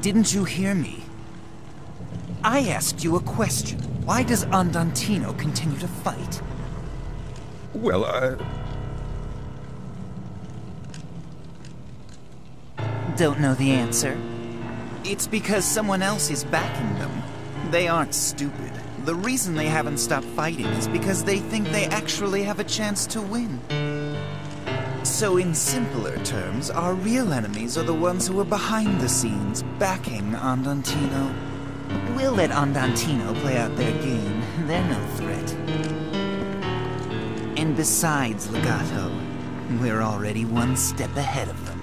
Didn't you hear me? I asked you a question. Why does Andantino continue to fight? Well, Don't know the answer? It's because someone else is backing them. They aren't stupid. The reason they haven't stopped fighting is because they think they actually have a chance to win. So in simpler terms, our real enemies are the ones who are behind the scenes, backing Andantino. We'll let Andantino play out their game. They're no threat. And besides, Legato, we're already one step ahead of them.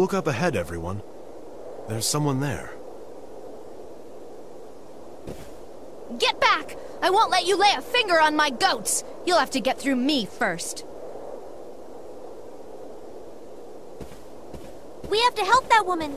Look up ahead, everyone. There's someone there. Get back! I won't let you lay a finger on my goats! You'll have to get through me first. We have to help that woman.